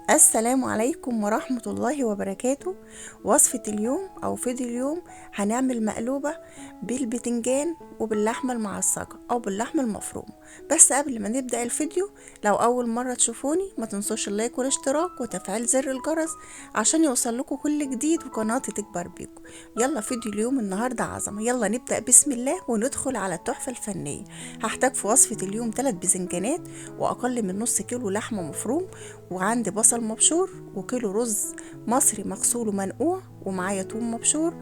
السلام عليكم ورحمة الله وبركاته. وصفة اليوم أو فيديو اليوم هنعمل مقلوبة بالبتنجان وباللحمة المعصجة أو باللحمة المفرومة. بس قبل ما نبدأ الفيديو، لو أول مرة تشوفوني ما تنسوش اللايك والاشتراك وتفعيل زر الجرس عشان يوصل لكم كل جديد وقناتي تكبر بيكم. يلا فيديو اليوم النهاردة عظمة، يلا نبدأ بسم الله وندخل على التحفة الفنية. هحتاج في وصفة اليوم 3 بزنجانات وأقل من نص كيلو لحمة مفروم، وعندي بصل مبشور، وكيلو رز مصري مغسول ومنقوع، ومعايا توم مبشور،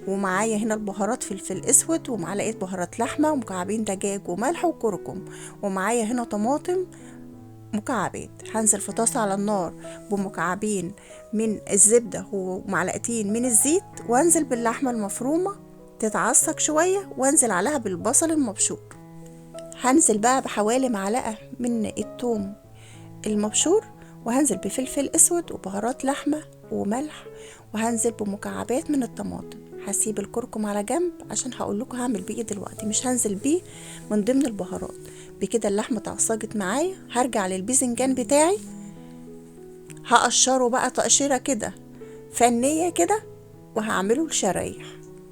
ومعايا هنا البهارات فلفل اسود، ومعلقه بهارات لحمه، ومكعبين دجاج وملح وكركم، ومعايا هنا طماطم مكعبات. هنزل في طاسه على النار بمكعبين من الزبده ومعلقتين من الزيت، وانزل باللحمه المفرومه تتعصق شويه، وانزل عليها بالبصل المبشور. هنزل بقى بحوالي معلقه من الثوم المبشور، وهنزل بفلفل اسود وبهارات لحمة وملح، وهنزل بمكعبات من الطماطم. هسيب الكركم على جنب عشان هقول لكم هعمل بيه ايه دلوقتي، مش هنزل بيه من ضمن البهارات. بكده اللحمة اتعصجت معايا، هرجع للباذنجان بتاعي هقشره بقى تقشيرة كده فنية كده، وهعمله لشرايح.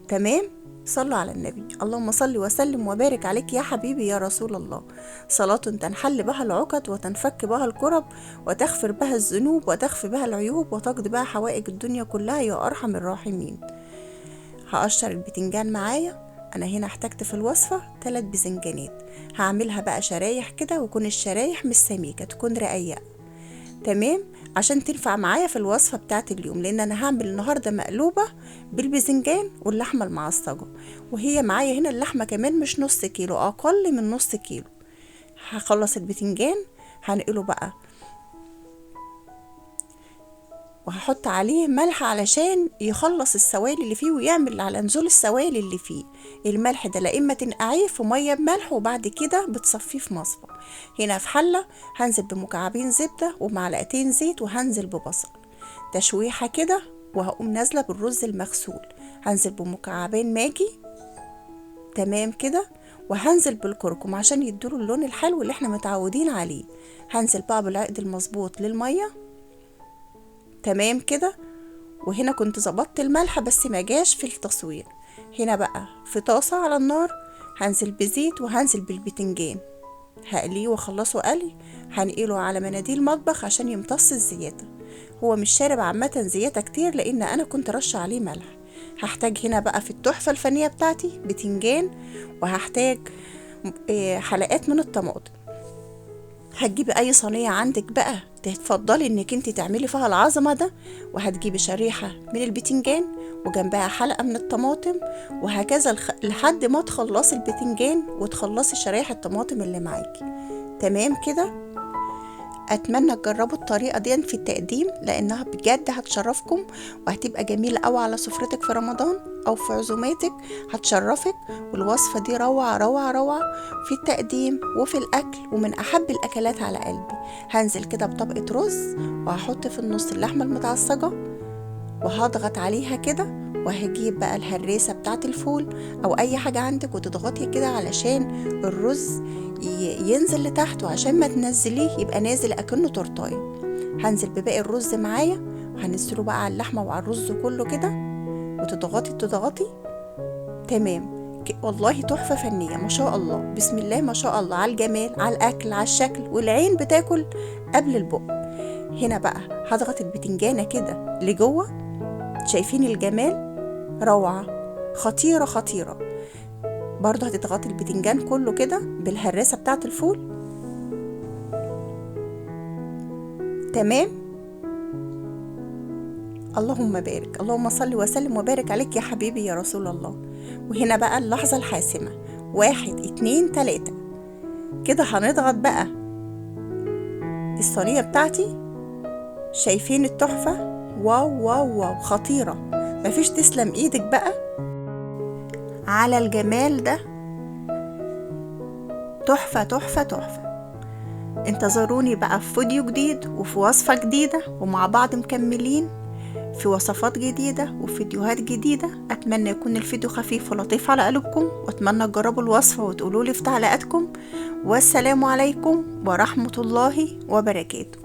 تمام. صلوا على النبي. اللهم صل وسلم وبارك عليك يا حبيبي يا رسول الله. صلاة تنحل بها العقد وتنفك بها الكرب وتغفر بها الذنوب وتخفي بها العيوب وتقضي بها حوائج الدنيا كلها يا أرحم الراحمين. هقشر البتنجان معايا. انا هنا احتجت في الوصفة 3 بزنجانات، هعملها بقى شرايح كده، وكون الشرايح مش سميكة، تكون رقيقة. تمام، عشان تنفع معايا في الوصفة بتاعت اليوم، لان انا هعمل النهاردة مقلوبة بالباذنجان واللحمة المعصجة، وهي معايا هنا اللحمة كمان مش نص كيلو، اقل من نص كيلو. هخلص الباذنجان هنقله بقى، وهحط عليه ملح علشان يخلص السوائل اللي فيه ويعمل على نزول السوائل اللي فيه. الملح ده لا اما تنقعيه في ميه بملح وبعد كده بتصفيه في مصفى. هنا في حله هنزل بمكعبين زبده ومعلقتين زيت، وهنزل ببصل تشويحه كده، وهقوم نازله بالرز المغسول. هنزل بمكعبين ماجي. تمام كده. وهنزل بالكركم عشان يدوله اللون الحلو اللي احنا متعودين عليه. هنزل بقى بالعقد المظبوط للميه. تمام كده. وهنا كنت ظبطت الملح بس ما جاش في التصوير. هنا بقى في طاسة على النار هنزل بزيت، وهنزل بالبتنجان هقليه واخلصه قلي. هنقله على مناديل مطبخ عشان يمتص الزيادة. هو مش شارب عامة زيادة كتير لان انا كنت رش عليه ملح. هحتاج هنا بقى في التحفة الفنية بتاعتي بتنجان، وهحتاج حلقات من الطماطم. هتجيبي اي صينيه عندك بقى تفضلي انك انت تعملي فيها العظمه ده، وهتجيبي شريحه من البتنجان وجنبها حلقه من الطماطم، وهكذا لحد ما تخلصي البتنجان وتخلصي شرايح الطماطم اللي معاكي. تمام كده. اتمنى تجربوا الطريقه دي في التقديم، لانها بجد هتشرفكم وهتبقى جميله قوي على سفرتك في رمضان او في عزوماتك، هتشرفك. والوصفه دي روعه روعه روعه في التقديم وفي الاكل، ومن احب الاكلات على قلبي. هنزل كده بطبقه رز، وهحط في النص اللحمه المتعصجه، وهضغط عليها كده، وهجيب بقى الهريسة بتاعت الفول او اي حاجة عندك وتضغطي كده علشان الرز ينزل لتحت، وعشان ما تنزليه يبقى نازل اكنه تورتايه. هنزل بباقي الرز معايا، وهنزله بقى على اللحمة وعلى الرز كله كده، وتضغطي تضغطي. تمام. والله تحفة فنية ما شاء الله، بسم الله ما شاء الله، على الجمال، على الاكل، على الشكل، والعين بتاكل قبل البق. هنا بقى هضغط البتنجانة كده لجوه. شايفين الجمال؟ روعة، خطيرة خطيرة. برضه هتضغطي البتنجان كله كده بالهراسة بتاعة الفول. تمام. اللهم بارك، اللهم صل وسلم وبارك عليك يا حبيبي يا رسول الله. وهنا بقى اللحظة الحاسمة، 1 2 3 كده هنضغط بقى الصينية بتاعتي. شايفين التحفة؟ واو واو واو، خطيرة. مفيش تسلم ايدك بقى على الجمال ده. تحفة تحفة تحفة. انتظروني بقى في فيديو جديد وفي وصفة جديدة، ومع بعض مكملين في وصفات جديدة وفيديوهات جديدة. أتمنى يكون الفيديو خفيف ولطيف على قلوبكم، وأتمنى تجربوا الوصفة وتقولوا لي في تعليقاتكم. والسلام عليكم ورحمة الله وبركاته.